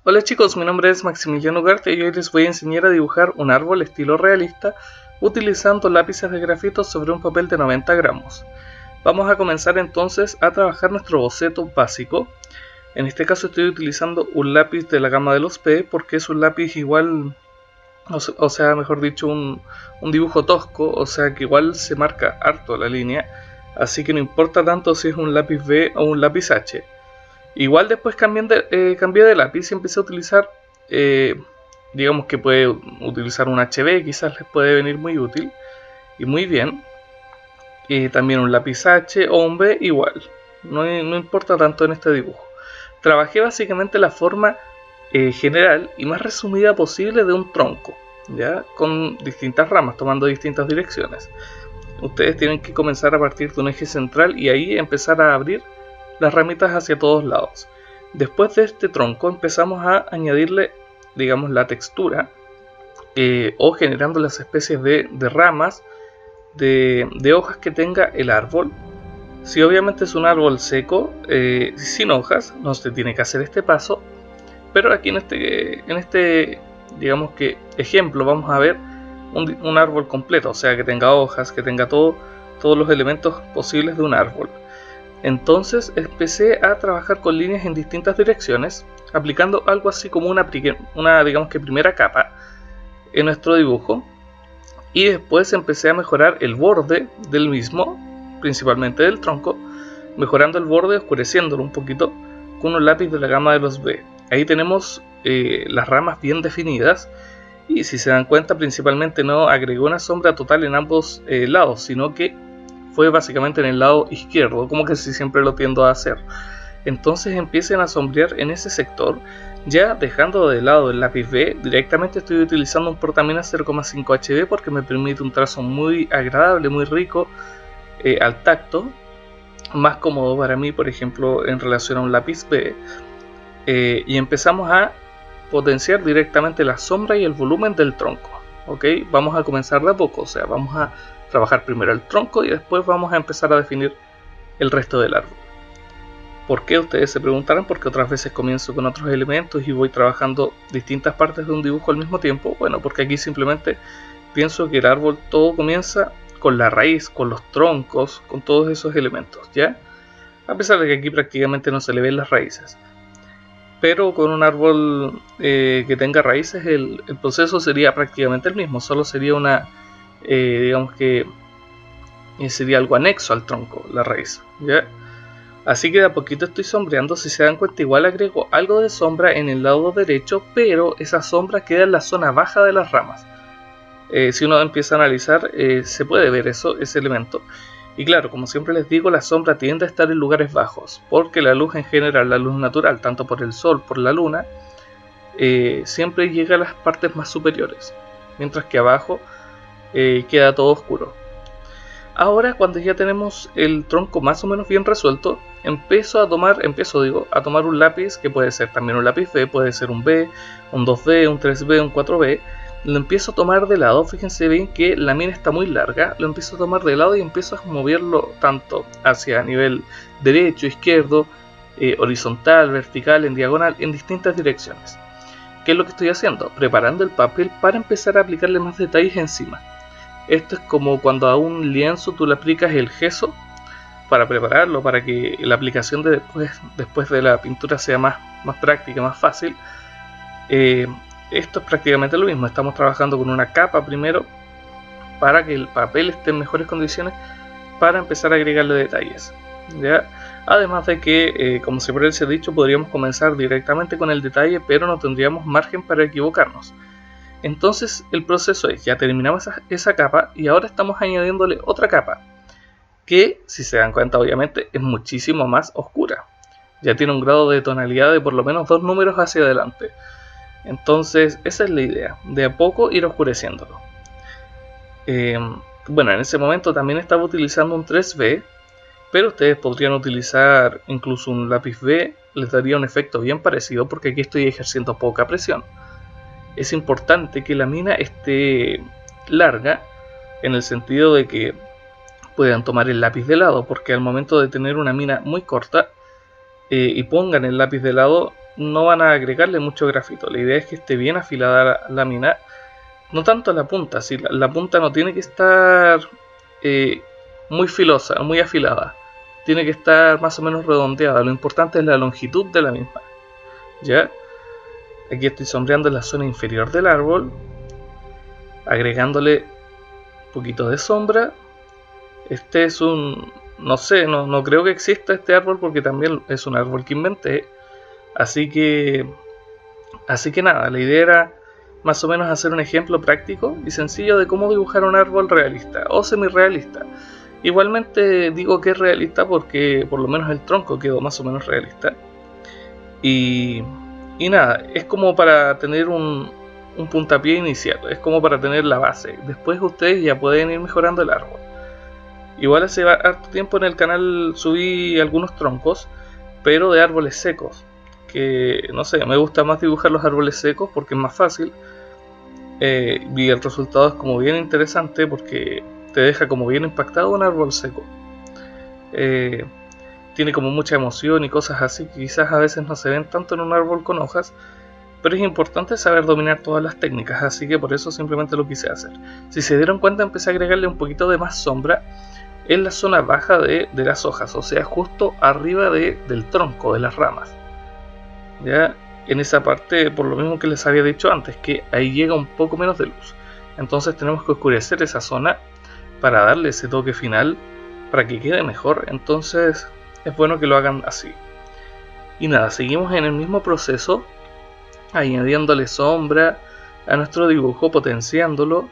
Hola chicos, mi nombre es Maximiliano Ugarte y hoy les voy a enseñar a dibujar un árbol estilo realista utilizando lápices de grafito sobre un papel de 90 gramos. Vamos a comenzar entonces a trabajar nuestro boceto básico. En este caso estoy utilizando un lápiz de la gama de los P porque es un lápiz igual, o sea, mejor dicho, un dibujo tosco, o sea que igual se marca harto la línea, así que no importa tanto si es un lápiz B o un lápiz H. Igual después cambié de lápiz y empecé a utilizar, digamos que puede utilizar un HB, quizás les puede venir muy útil y muy bien. También un lápiz H o un B igual, no importa tanto en este dibujo. Trabajé básicamente la forma general y más resumida posible de un tronco, ¿ya? Con distintas ramas, tomando distintas direcciones. Ustedes tienen que comenzar a partir de un eje central y ahí empezar a abrir las ramitas hacia todos lados. Después de este tronco empezamos a añadirle, digamos, la textura o generando las especies de ramas, de hojas que tenga el árbol. Si obviamente es un árbol seco, sin hojas, no se tiene que hacer este paso, pero aquí en este digamos que ejemplo vamos a ver un árbol completo, o sea que tenga hojas, que tenga todos los elementos posibles de un árbol. Entonces empecé a trabajar con líneas en distintas direcciones, aplicando algo así como una digamos que primera capa en nuestro dibujo, y después empecé a mejorar el borde del mismo, principalmente del tronco, mejorando el borde, oscureciéndolo un poquito con un lápiz de la gama de los B. Ahí tenemos las ramas bien definidas, y si se dan cuenta principalmente no agregó una sombra total en ambos lados, sino que fue básicamente en el lado izquierdo, como que siempre lo tiendo a hacer. Entonces empiecen a sombrear en ese sector, ya dejando de lado el lápiz B. Directamente estoy utilizando un Portamina 0,5 HB porque me permite un trazo muy agradable, muy rico al tacto, más cómodo para mí, por ejemplo, en relación a un lápiz B. Y empezamos a potenciar directamente la sombra y el volumen del tronco. ¿Ok? Vamos a comenzar de a poco, o sea, vamos a trabajar primero el tronco y después vamos a empezar a definir el resto del árbol. ¿Por qué? Ustedes se preguntarán, porque otras veces comienzo con otros elementos y voy trabajando distintas partes de un dibujo al mismo tiempo. Bueno, porque aquí simplemente pienso que el árbol todo comienza con la raíz, con los troncos, con todos esos elementos, ¿ya? A pesar de que aquí prácticamente no se le ven las raíces. Pero con un árbol que tenga raíces el proceso sería prácticamente el mismo, solo sería una, digamos que sería algo anexo al tronco, la raíz, ¿ya? Así que de a poquito estoy sombreando. Si se dan cuenta, igual agrego algo de sombra en el lado derecho, pero esa sombra queda en la zona baja de las ramas. Si uno empieza a analizar, se puede ver ese elemento. Y claro, como siempre les digo, la sombra tiende a estar en lugares bajos, porque la luz en general, la luz natural, tanto por el sol, por la luna, siempre llega a las partes más superiores, mientras que abajo queda todo oscuro. Ahora, cuando ya tenemos el tronco más o menos bien resuelto, empiezo a tomar un lápiz, que puede ser también un lápiz B, puede ser un B, un 2B, un 3B, un 4B. Lo empiezo a tomar de lado. Fíjense bien que la mina está muy larga, lo empiezo a tomar de lado y empiezo a moverlo tanto hacia nivel derecho, izquierdo, horizontal, vertical, en diagonal, en distintas direcciones. ¿Qué es lo que estoy haciendo? Preparando el papel para empezar a aplicarle más detalles encima. Esto es como cuando a un lienzo tú le aplicas el gesso para prepararlo, para que la aplicación después de la pintura sea más práctica, más fácil. Esto es prácticamente lo mismo. Estamos trabajando con una capa primero para que el papel esté en mejores condiciones para empezar a agregarle detalles, ¿ya? Además de que, como siempre les he dicho, podríamos comenzar directamente con el detalle, pero no tendríamos margen para equivocarnos. Entonces el proceso es, ya terminamos esa capa y ahora estamos añadiéndole otra capa que, si se dan cuenta, obviamente es muchísimo más oscura. Ya tiene un grado de tonalidad de por lo menos 2 números hacia adelante. Entonces esa es la idea, de a poco ir oscureciéndolo. Bueno, en ese momento también estaba utilizando un 3B, pero ustedes podrían utilizar incluso un lápiz B, les daría un efecto bien parecido porque aquí estoy ejerciendo poca presión. es importante que la mina esté larga, en el sentido de que puedan tomar el lápiz de lado, porque al momento de tener una mina muy corta y pongan el lápiz de lado, no van a agregarle mucho grafito. La idea es que esté bien afilada la mina, no tanto la punta, si la punta no tiene que estar muy filosa, muy afilada, tiene que estar más o menos redondeada. Lo importante es la longitud de la misma. ¿Ya? Aquí estoy sombreando en la zona inferior del árbol, agregándole un poquito de sombra. Este es un... no sé, no creo que exista este árbol porque también es un árbol que inventé. Así que nada, la idea era más o menos hacer un ejemplo práctico y sencillo de cómo dibujar un árbol realista o semi-realista. Igualmente digo que es realista porque por lo menos el tronco quedó más o menos realista. Y nada, es como para tener un puntapié inicial, es como para tener la base. Después ustedes ya pueden ir mejorando el árbol. Igual hace harto tiempo en el canal subí algunos troncos, pero de árboles secos. Que no sé, me gusta más dibujar los árboles secos porque es más fácil. Y el resultado es como bien interesante porque te deja como bien impactado un árbol seco. Tiene como mucha emoción y cosas así que quizás a veces no se ven tanto en un árbol con hojas, pero es importante saber dominar todas las técnicas, así que por eso simplemente lo quise hacer. Si se dieron cuenta, empecé a agregarle un poquito de más sombra en la zona baja de las hojas, o sea, justo arriba del tronco, de las ramas. Ya en esa parte, por lo mismo que les había dicho antes, que ahí llega un poco menos de luz. Entonces tenemos que oscurecer esa zona para darle ese toque final, para que quede mejor. Entonces es bueno que lo hagan así. Y nada, seguimos en el mismo proceso, añadiéndole sombra a nuestro dibujo, potenciándolo.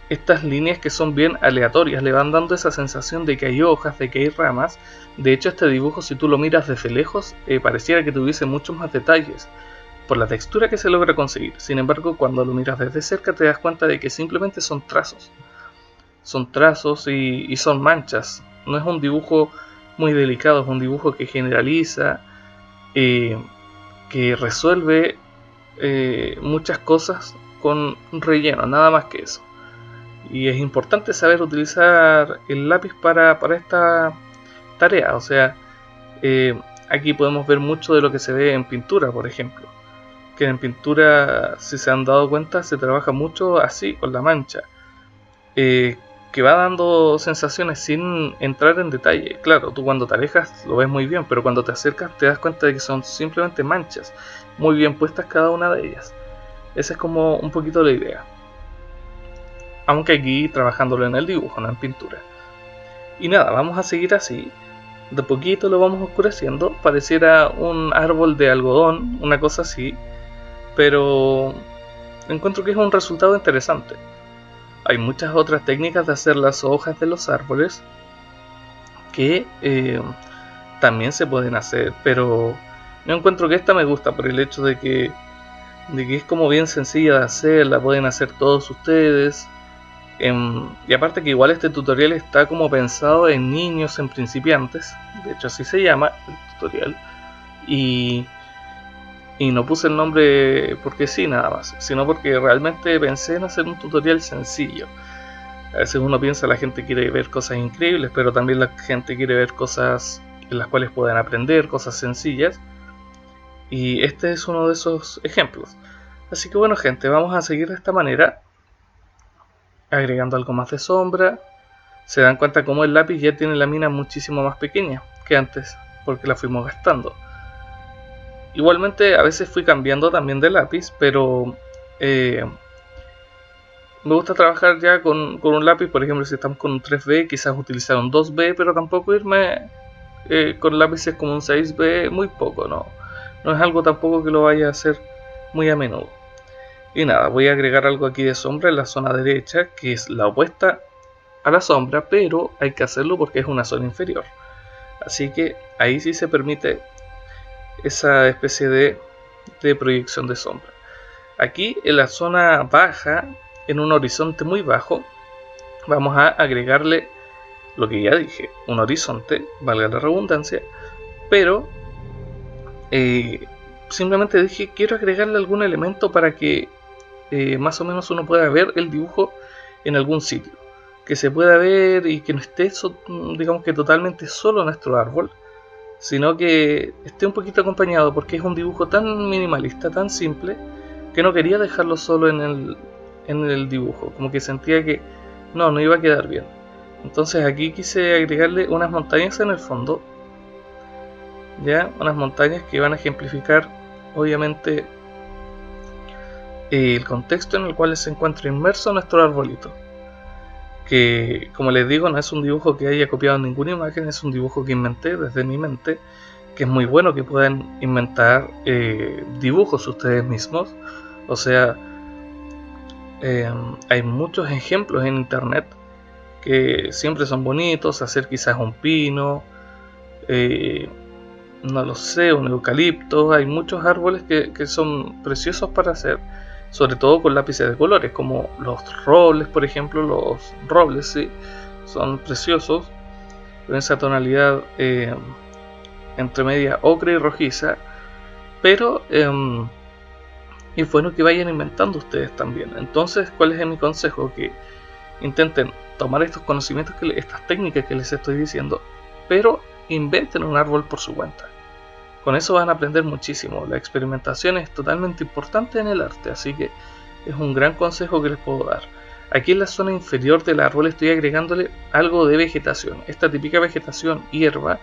Estas líneas que son bien aleatorias le van dando esa sensación de que hay hojas, de que hay ramas. De hecho, este dibujo, si tú lo miras desde lejos, pareciera que tuviese muchos más detalles por la textura que se logra conseguir. Sin embargo, cuando lo miras desde cerca te das cuenta de que simplemente son trazos. Son trazos y son manchas. No es un dibujo muy delicado, es un dibujo que generaliza, que resuelve muchas cosas con relleno, nada más que eso. Y es importante saber utilizar el lápiz para esta tarea. O sea, aquí podemos ver mucho de lo que se ve en pintura, por ejemplo. Que en pintura, si se han dado cuenta, se trabaja mucho así, con la mancha. Que va dando sensaciones sin entrar en detalle. Claro, tú cuando te alejas lo ves muy bien, pero cuando te acercas te das cuenta de que son simplemente manchas, muy bien puestas cada una de ellas. Esa es como un poquito la idea. Aunque aquí trabajándolo en el dibujo, no en pintura. Y nada, vamos a seguir así. De poquito lo vamos oscureciendo. Pareciera un árbol de algodón, una cosa así. Pero encuentro que es un resultado interesante. Hay muchas otras técnicas de hacer las hojas de los árboles que también se pueden hacer, pero yo encuentro que esta me gusta por el hecho de que es como bien sencilla de hacer, la pueden hacer todos ustedes. Y aparte que igual este tutorial está como pensado en niños, en principiantes, de hecho así se llama el tutorial, y no puse el nombre porque sí nada más, sino porque realmente pensé en hacer un tutorial sencillo. A veces uno piensa la gente quiere ver cosas increíbles, pero también la gente quiere ver cosas en las cuales puedan aprender, cosas sencillas, y este es uno de esos ejemplos. Así que bueno gente, vamos a seguir de esta manera, agregando algo más de sombra. Se dan cuenta como el lápiz ya tiene la mina muchísimo más pequeña que antes, porque la fuimos gastando. Igualmente a veces fui cambiando también de lápiz, pero me gusta trabajar ya con un lápiz. Por ejemplo, si estamos con un 3B, quizás utilizar un 2B, pero tampoco irme con lápices como un 6B, muy poco, no es algo tampoco que lo vaya a hacer muy a menudo. Y nada, voy a agregar algo aquí de sombra en la zona derecha, que es la opuesta a la sombra, pero hay que hacerlo porque es una zona inferior. Así que ahí sí se permite esa especie de proyección de sombra. Aquí en la zona baja, en un horizonte muy bajo, vamos a agregarle lo que ya dije, un horizonte, valga la redundancia, pero simplemente dije, quiero agregarle algún elemento para que más o menos uno pueda ver el dibujo en algún sitio, que se pueda ver y que no esté digamos que totalmente solo nuestro árbol, sino que esté un poquito acompañado, porque es un dibujo tan minimalista, tan simple, que no quería dejarlo solo en el dibujo, como que sentía que no iba a quedar bien. Entonces aquí quise agregarle unas montañas en el fondo, ya, unas montañas que van a ejemplificar obviamente el contexto en el cual se encuentra inmerso nuestro arbolito, que como les digo no es un dibujo que haya copiado ninguna imagen, es un dibujo que inventé desde mi mente, que es muy bueno que puedan inventar dibujos ustedes mismos. O sea, hay muchos ejemplos en internet que siempre son bonitos, hacer quizás un pino, no lo sé, un eucalipto. Hay muchos árboles que son preciosos para hacer, sobre todo con lápices de colores, como los robles, por ejemplo. Los robles, sí, son preciosos, con esa tonalidad entre media ocre y rojiza. Pero es bueno que vayan inventando ustedes también. Entonces, ¿cuál es mi consejo? Que intenten tomar estos conocimientos, estas técnicas que les estoy diciendo, pero inventen un árbol por su cuenta. Con eso van a aprender muchísimo. La experimentación es totalmente importante en el arte, así que es un gran consejo que les puedo dar. Aquí en la zona inferior del árbol estoy agregándole algo de vegetación, esta típica vegetación, hierba,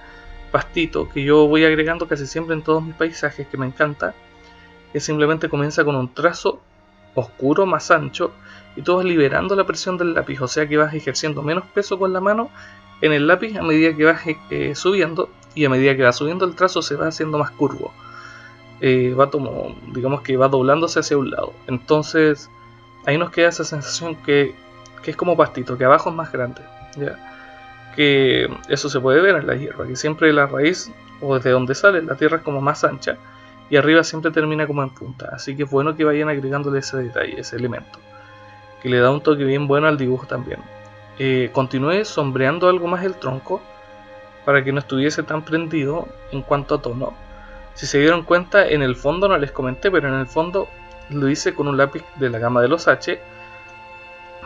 pastito, que yo voy agregando casi siempre en todos mis paisajes, que me encanta, que simplemente comienza con un trazo oscuro más ancho y tú vas liberando la presión del lápiz, o sea que vas ejerciendo menos peso con la mano en el lápiz a medida que vas subiendo, y a medida que va subiendo el trazo se va haciendo más curvo, digamos que va doblándose hacia un lado. Entonces ahí nos queda esa sensación que es como pastito, que abajo es más grande, ¿ya? Que eso se puede ver en la hierba, que siempre la raíz o desde donde sale la tierra es como más ancha y arriba siempre termina como en punta, así que es bueno que vayan agregándole ese detalle, ese elemento, que le da un toque bien bueno al dibujo también. Continué sombreando algo más el tronco para que no estuviese tan prendido en cuanto a tono. Si se dieron cuenta, en el fondo no les comenté, pero en el fondo lo hice con un lápiz de la gama de los H,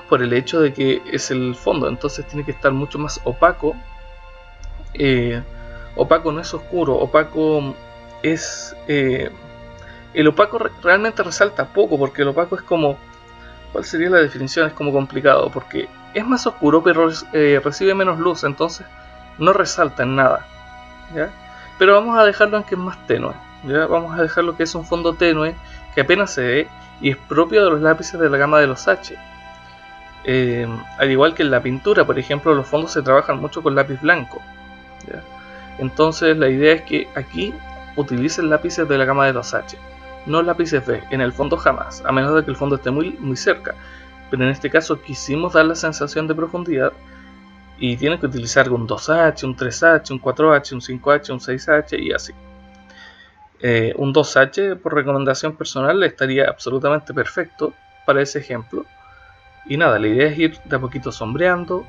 por el hecho de que es el fondo, entonces tiene que estar mucho más opaco. Opaco no es oscuro, opaco es... el opaco realmente resalta poco, porque el opaco es como... ¿Cuál sería la definición? Es como complicado, porque es más oscuro, pero recibe menos luz, entonces no resalta en nada, ¿ya? Pero vamos a dejarlo en que es más tenue, ¿ya? Vamos a dejarlo que es un fondo tenue, que apenas se ve, y es propio de los lápices de la gama de los H. Al igual que en la pintura, por ejemplo, los fondos se trabajan mucho con lápiz blanco, ¿ya? Entonces la idea es que aquí utilicen lápices de la gama de los H, no lápices B, en el fondo jamás, a menos de que el fondo esté muy cerca. Pero en este caso quisimos dar la sensación de profundidad y tienen que utilizar un 2H, un 3H, un 4H, un 5H, un 6H y así. Un 2H por recomendación personal estaría absolutamente perfecto para ese ejemplo. Y nada, la idea es ir de a poquito sombreando,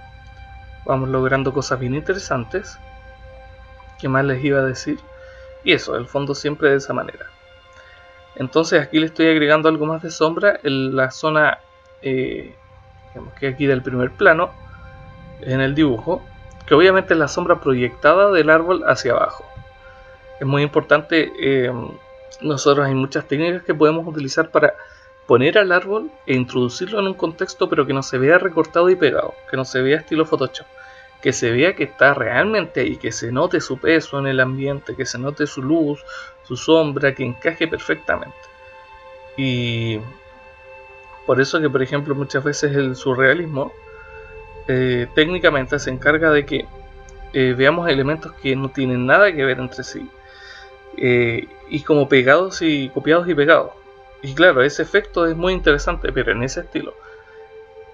vamos logrando cosas bien interesantes. ¿Qué más les iba a decir? Y eso, el fondo siempre de esa manera. Entonces aquí le estoy agregando algo más de sombra en la zona, digamos que aquí del primer plano, en el dibujo, que obviamente es la sombra proyectada del árbol hacia abajo. Es muy importante, nosotros hay muchas técnicas que podemos utilizar para poner al árbol e introducirlo en un contexto, pero que no se vea recortado y pegado, que no se vea estilo Photoshop, que se vea que está realmente ahí, que se note su peso en el ambiente, que se note su luz, su sombra, que encaje perfectamente. Y por eso que, por ejemplo, muchas veces el surrealismo técnicamente se encarga de que veamos elementos que no tienen nada que ver entre sí, y como pegados y copiados y pegados. Y claro, ese efecto es muy interesante, pero en ese estilo.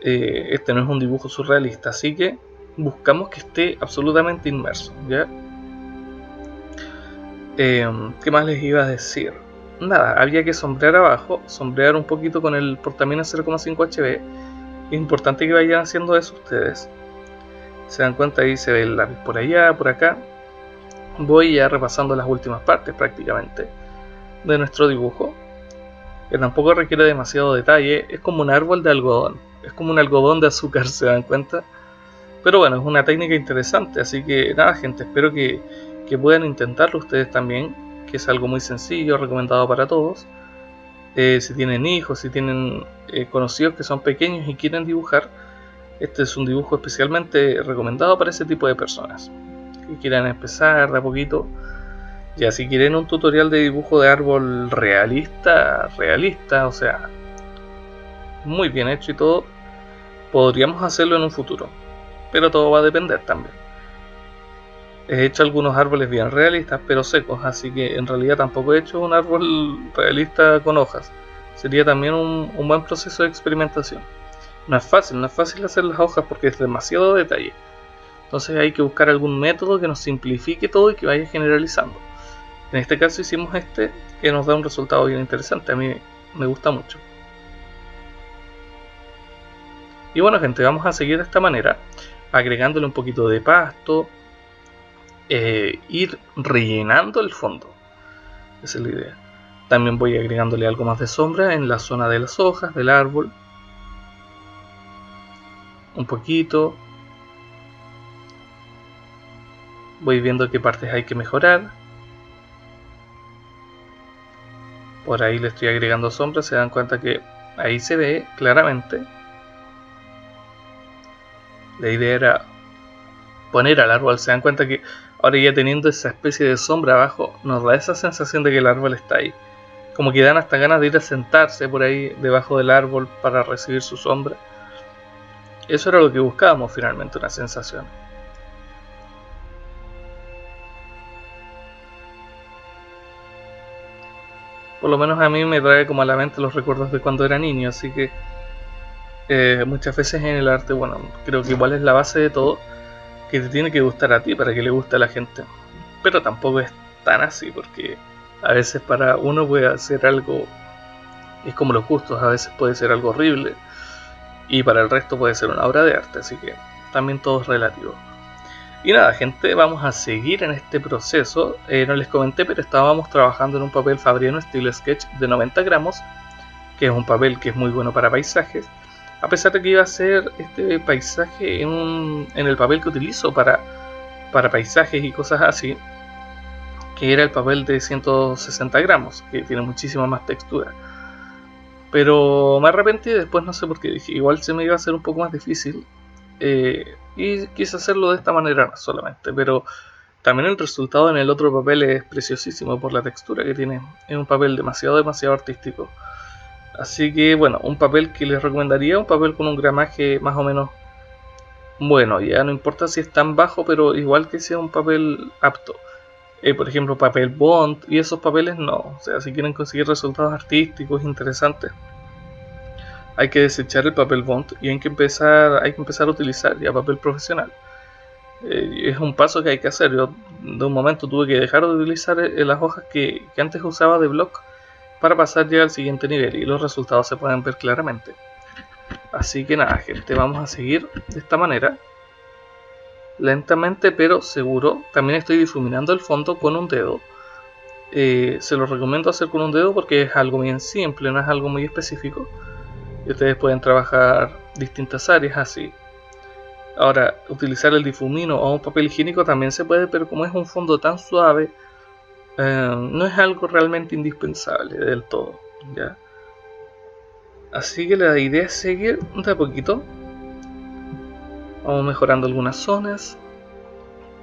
Este no es un dibujo surrealista, así que buscamos que esté absolutamente inmerso, ¿ya? ¿Qué más les iba a decir? Nada, había que sombrear abajo, sombrear un poquito con el portamina 0,5 HB. Es importante que vayan haciendo eso ustedes. Se dan cuenta, ahí se ve el lápiz por allá, por acá. Voy ya repasando las últimas partes prácticamente. de nuestro dibujo, que tampoco requiere demasiado detalle. Es como un árbol de algodón, es como un algodón de azúcar, ¿se dan cuenta? Pero bueno, es una técnica interesante, así que nada gente, espero que puedan intentarlo ustedes también, que es algo muy sencillo, recomendado para todos. Si tienen hijos, si tienen conocidos que son pequeños y quieren dibujar, este es un dibujo especialmente recomendado para ese tipo de personas que quieran empezar de a poquito. Ya si quieren un tutorial de dibujo de árbol realista, o sea, muy bien hecho y todo, podríamos hacerlo en un futuro, pero todo va a depender también. He hecho algunos árboles bien realistas pero secos, así que en realidad tampoco he hecho un árbol realista con hojas. Sería también un buen proceso de experimentación. No es fácil hacer las hojas porque es demasiado detalle. Entonces hay que buscar algún método que nos simplifique todo y que vaya generalizando. En este caso hicimos este, que nos da un resultado bien interesante, a mí me gusta mucho. Y bueno gente, vamos a seguir de esta manera, agregándole un poquito de pasto, ir rellenando el fondo, esa es la idea. También voy agregándole algo más de sombra en la zona de las hojas del árbol, un poquito. Voy viendo qué partes hay que mejorar. Por ahí le estoy agregando sombra, se dan cuenta que ahí se ve claramente. La idea era poner al árbol, se dan cuenta que ahora ya teniendo esa especie de sombra abajo, nos da esa sensación de que el árbol está ahí. Como que dan hasta ganas de ir a sentarse por ahí debajo del árbol para recibir su sombra. Eso era lo que buscábamos finalmente, una sensación. Por lo menos a mí me trae como a la mente los recuerdos de cuando era niño, así que muchas veces en el arte, bueno, creo que igual es la base de todo, que te tiene que gustar a ti para que le guste a la gente. Pero tampoco es tan así, porque a veces para uno puede hacer algo, es como los gustos, a veces puede ser algo horrible, y para el resto puede ser una obra de arte, así que también todo es relativo. Y nada gente, vamos a seguir en este proceso. No les comenté, pero estábamos trabajando en un papel Fabriano estilo sketch de 90 gramos, que es un papel que es muy bueno para paisajes, a pesar de que iba a ser este paisaje en el papel que utilizo para paisajes y cosas así, que era el papel de 160 gramos, que tiene muchísima más textura. Pero me arrepentí después, no sé por qué, dije igual se me iba a hacer un poco más difícil, y quise hacerlo de esta manera solamente, pero también el resultado en el otro papel es preciosísimo por la textura que tiene. Es un papel demasiado artístico. Así que bueno, un papel que les recomendaría, un papel con un gramaje más o menos bueno, ya no importa si es tan bajo, pero igual que sea un papel apto. Por ejemplo, papel Bond y esos papeles no. O sea, si quieren conseguir resultados artísticos interesantes, hay que desechar el papel Bond y hay que empezar a utilizar ya papel profesional. Es un paso que hay que hacer. Yo de un momento tuve que dejar de utilizar las hojas que antes usaba de bloc para pasar ya al siguiente nivel y los resultados se pueden ver claramente. Así que nada gente, vamos a seguir de esta manera, lentamente pero seguro. También estoy difuminando el fondo con un dedo. Se lo recomiendo hacer con un dedo porque es algo bien simple, no es algo muy específico y ustedes pueden trabajar distintas áreas así. Ahora, utilizar el difumino o un papel higiénico también se puede, pero como es un fondo tan suave, no es algo realmente indispensable del todo, ¿ya? Así que la idea es seguir de a poquito. Vamos mejorando algunas zonas,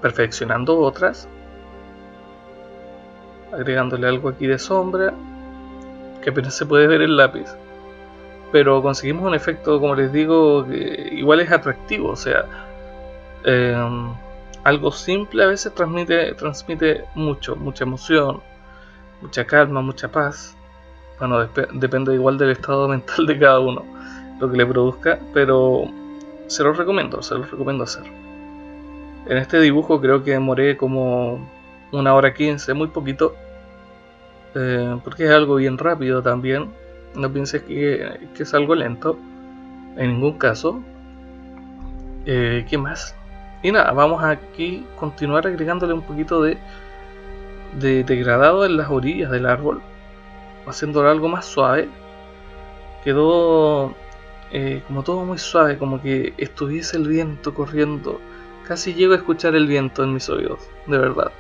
perfeccionando otras, agregándole algo aquí de sombra, que apenas se puede ver el lápiz. Pero conseguimos un efecto, como les digo, que igual es atractivo, o sea, algo simple a veces transmite mucha emoción, mucha calma, mucha paz. Bueno, depende igual del estado mental de cada uno, lo que le produzca, pero se los recomiendo hacer. En este dibujo creo que demoré como 1 hora 15, muy poquito, porque es algo bien rápido también. No pienses que es algo lento, en ningún caso. ¿Qué más? Y nada, vamos aquí continuar agregándole un poquito de degradado en las orillas del árbol, haciéndolo algo más suave, quedó como todo muy suave, como que estuviese el viento corriendo. Casi llego a escuchar el viento en mis oídos, de verdad.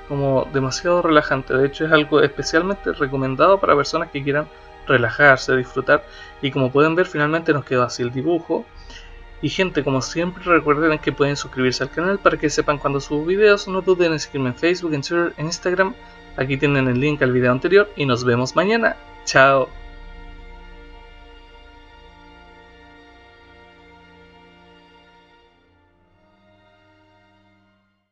Como demasiado relajante. De hecho es algo especialmente recomendado para personas que quieran relajarse, disfrutar. Y como pueden ver, finalmente nos quedó así el dibujo. Y gente, como siempre, recuerden que pueden suscribirse al canal para que sepan cuando subo videos. No duden en seguirme en Facebook, en Twitter, en Instagram. Aquí tienen el link al video anterior y nos vemos mañana. Chao.